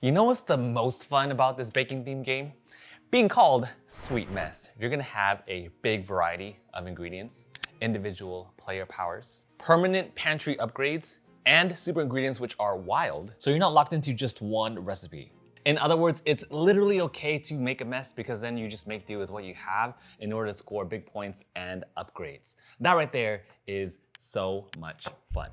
You know what's the most fun about this baking theme game? Being called Sweet Mess. You're gonna have a big variety of ingredients, individual player powers, permanent pantry upgrades, and super ingredients which are wild, so you're not locked into just one recipe. In other words, it's literally okay to make a mess because then you just make do with what you have in order to score big points and upgrades. That right there is so much fun.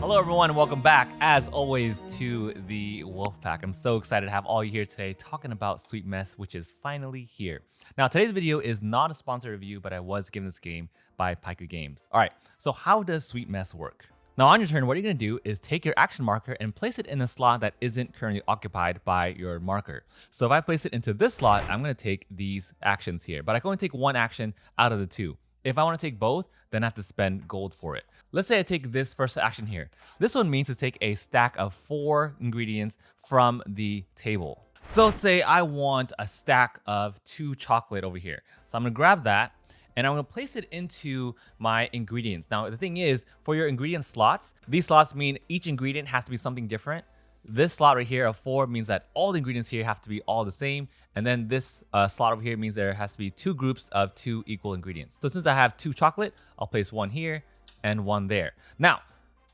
Hello everyone and welcome back as always to the Wolfpack. I'm so excited to have all you here today talking about Sweet Mess, which is finally here. Now today's video is not a sponsored review, but I was given this game by Paiku Games. All right, so how does Sweet Mess work? Now on your turn, what you're gonna do is take your action marker and place it in a slot that isn't currently occupied by your marker. So if I place it into this slot, I'm gonna take these actions here, but I can only take one action out of the two. If I want to take both, then I have to spend gold for it. Let's say I take this first action here. This one means to take a stack of 4 ingredients from the table. So say I want a stack of 2 chocolate over here. So I'm gonna grab that and I'm gonna place it into my ingredients. Now the thing is, for your ingredient slots, these slots mean each ingredient has to be something different. This slot right here of 4 means that all the ingredients here have to be all the same. And then this slot over here means there has to be 2 groups of 2 equal ingredients. So since I have 2 chocolate, I'll place 1 here and 1 there. Now,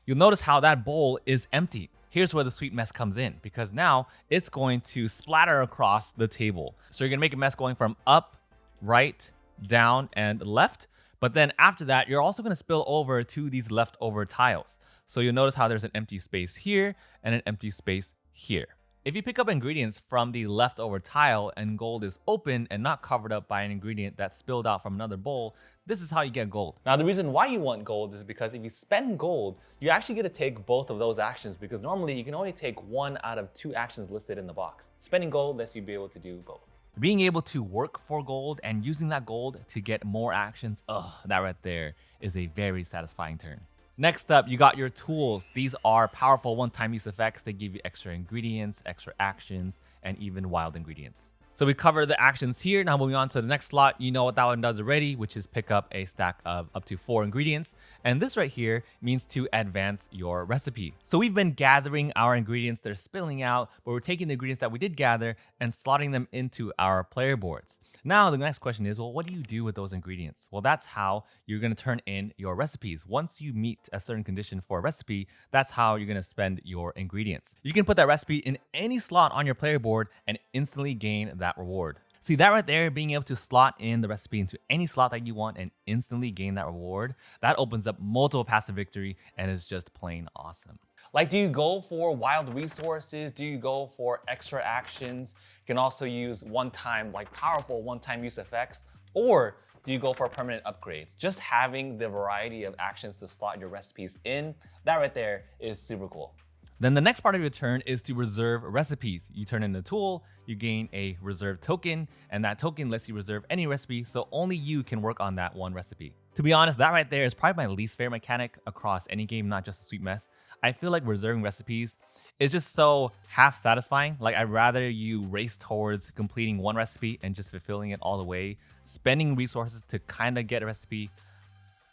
you'll notice how that bowl is empty. Here's where the Sweet Mess comes in, because now it's going to splatter across the table. So you're gonna make a mess going from up, right, down, and left. But then after that, you're also gonna spill over to these leftover tiles. So you'll notice how there's an empty space here and an empty space here. If you pick up ingredients from the leftover tile and gold is open and not covered up by an ingredient that spilled out from another bowl, this is how you get gold. Now the reason why you want gold is because if you spend gold, you actually get to take both of those actions, because normally you can only take 1 out of 2 actions listed in the box. Spending gold lets you be able to do both. Being able to work for gold and using that gold to get more actions, that right there is a very satisfying turn. Next up, you got your tools. These are powerful one-time use effects. They give you extra ingredients, extra actions, and even wild ingredients. So we covered the actions here. Now moving on to the next slot, you know what that one does already, which is pick up a stack of up to 4 ingredients. And this right here means to advance your recipe. So we've been gathering our ingredients, they're spilling out, but we're taking the ingredients that we did gather and slotting them into our player boards. Now the next question is, well, what do you do with those ingredients? Well, that's how you're gonna turn in your recipes. Once you meet a certain condition for a recipe, that's how you're gonna spend your ingredients. You can put that recipe in any slot on your player board and instantly gain that reward. See that right there, being able to slot in the recipe into any slot that you want and instantly gain that reward, that opens up multiple paths to victory and is just plain awesome. Like, do you go for wild resources? Do you go for extra actions? You can also use one-time, like powerful one-time use effects, or do you go for permanent upgrades? Just having the variety of actions to slot your recipes in, that right there is super cool. Then the next part of your turn is to reserve recipes. You turn in the tool, you gain a reserve token, and that token lets you reserve any recipe, so only you can work on that one recipe. To be honest, that right there is probably my least favorite mechanic across any game, not just a Sweet Mess. I feel like reserving recipes is just so half satisfying. Like, I'd rather you race towards completing one recipe and just fulfilling it all the way. Spending resources to kind of get a recipe,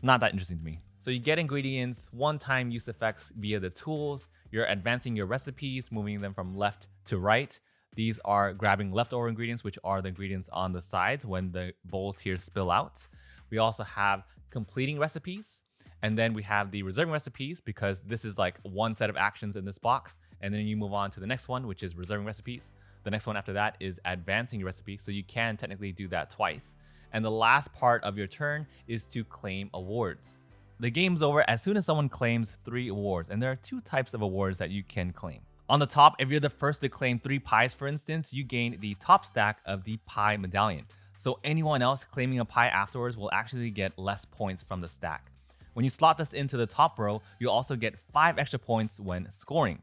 not that interesting to me. So you get ingredients, one-time use effects via the tools. You're advancing your recipes, moving them from left to right. These are grabbing leftover ingredients, which are the ingredients on the sides when the bowls here spill out. We also have completing recipes. And then we have the reserving recipes, because this is like one set of actions in this box. And then you move on to the next one, which is reserving recipes. The next one after that is advancing your recipe. So you can technically do that twice. And the last part of your turn is to claim awards. The game's over as soon as someone claims 3 awards, and there are 2 types of awards that you can claim. On the top, if you're the first to claim 3 pies, for instance, you gain the top stack of the pie medallion. So anyone else claiming a pie afterwards will actually get less points from the stack. When you slot this into the top row, you'll also get 5 extra points when scoring.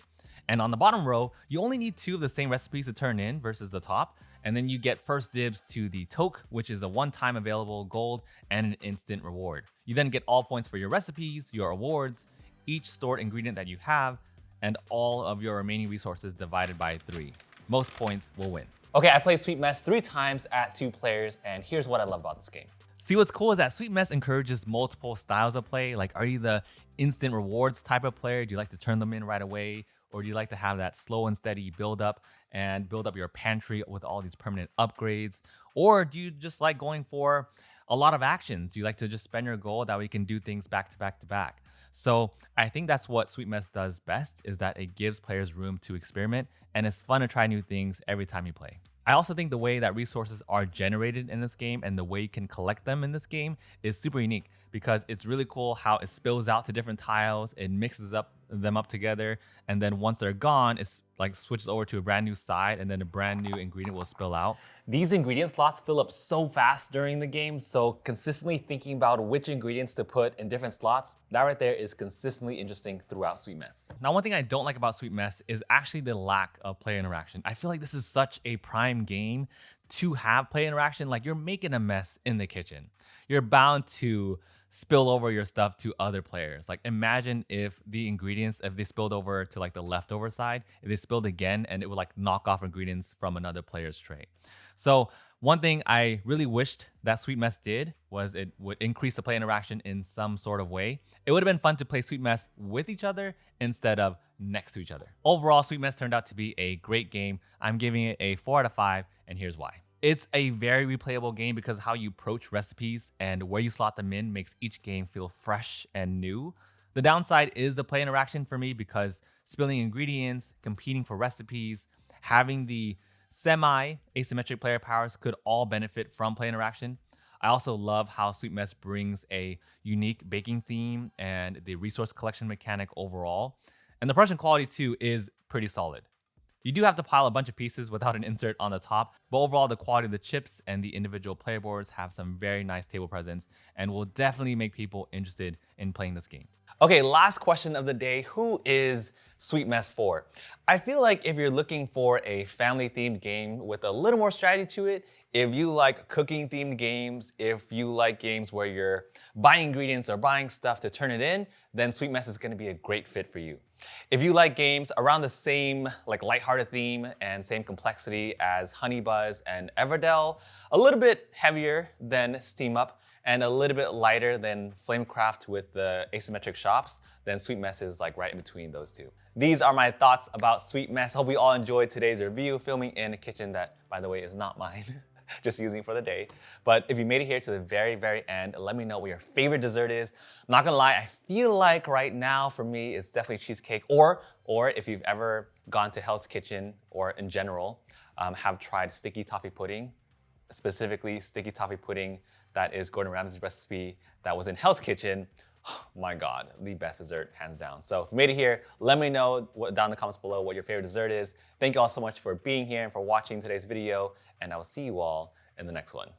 And on the bottom row, you only need 2 of the same recipes to turn in versus the top. And then you get first dibs to the toke, which is a one-time available gold and an instant reward. You then get all points for your recipes, your awards, each stored ingredient that you have, and all of your remaining resources divided by 3. Most points will win. Okay, I played Sweet Mess 3 times at 2 players, and here's what I love about this game. See, what's cool is that Sweet Mess encourages multiple styles of play. Like, are you the instant rewards type of player? Do you like to turn them in right away? Or do you like to have that slow and steady build up and build up your pantry with all these permanent upgrades? Or do you just like going for a lot of actions? Do you like to just spend your gold that way you can do things back to back to back? So I think that's what Sweet Mess does best, is that it gives players room to experiment, and it's fun to try new things every time you play. I also think the way that resources are generated in this game and the way you can collect them in this game is super unique, because it's really cool how it spills out to different tiles, it mixes them up together, and then once they're gone, it's like switches over to a brand new side, and then a brand new ingredient will spill out. These ingredient slots fill up so fast during the game, so consistently thinking about which ingredients to put in different slots, that right there is consistently interesting throughout Sweet Mess. Now, one thing I don't like about Sweet Mess is actually the lack of player interaction. I feel like this is such a prime game to have player interaction. Like, you're making a mess in the kitchen. You're bound to spill over your stuff to other players. Like, imagine if the ingredients, if they spilled over to like the leftover side, if they spilled again, and it would like knock off ingredients from another player's tray. So one thing I really wished that Sweet Mess did was it would increase the play interaction in some sort of way. It would have been fun to play Sweet Mess with each other instead of next to each other. Overall, Sweet Mess turned out to be a great game. I'm giving it a 4 out of 5, and here's why. It's a very replayable game because how you approach recipes and where you slot them in makes each game feel fresh and new. The downside is the play interaction for me, because spilling ingredients, competing for recipes, having the semi-asymmetric player powers could all benefit from play interaction. I also love how Sweet Mess brings a unique baking theme and the resource collection mechanic overall. And the production quality too is pretty solid. You do have to pile a bunch of pieces without an insert on the top, but overall the quality of the chips and the individual player boards have some very nice table presence and will definitely make people interested in playing this game. Okay, last question of the day. Who is Sweet Mess for? I feel like if you're looking for a family-themed game with a little more strategy to it, if you like cooking-themed games, if you like games where you're buying ingredients or buying stuff to turn it in, then Sweet Mess is gonna be a great fit for you. If you like games around the same like lighthearted theme and same complexity as Honey Buzz and Everdell, a little bit heavier than Steam Up, and a little bit lighter than Flamecraft with the asymmetric shops, then Sweet Mess is like right in between those two. These are my thoughts about Sweet Mess. Hope we all enjoyed today's review, filming in a kitchen that, by the way, is not mine. Just using for the day. But if you made it here to the very, very end, let me know what your favorite dessert is. I'm not gonna lie, I feel like right now for me, it's definitely cheesecake, or if you've ever gone to Hell's Kitchen or in general, have tried sticky toffee pudding, specifically sticky toffee pudding that is Gordon Ramsay's recipe that was in Hell's Kitchen. Oh my God, the best dessert, hands down. So if you made it here, let me know down in the comments below what your favorite dessert is. Thank you all so much for being here and for watching today's video, and I will see you all in the next one.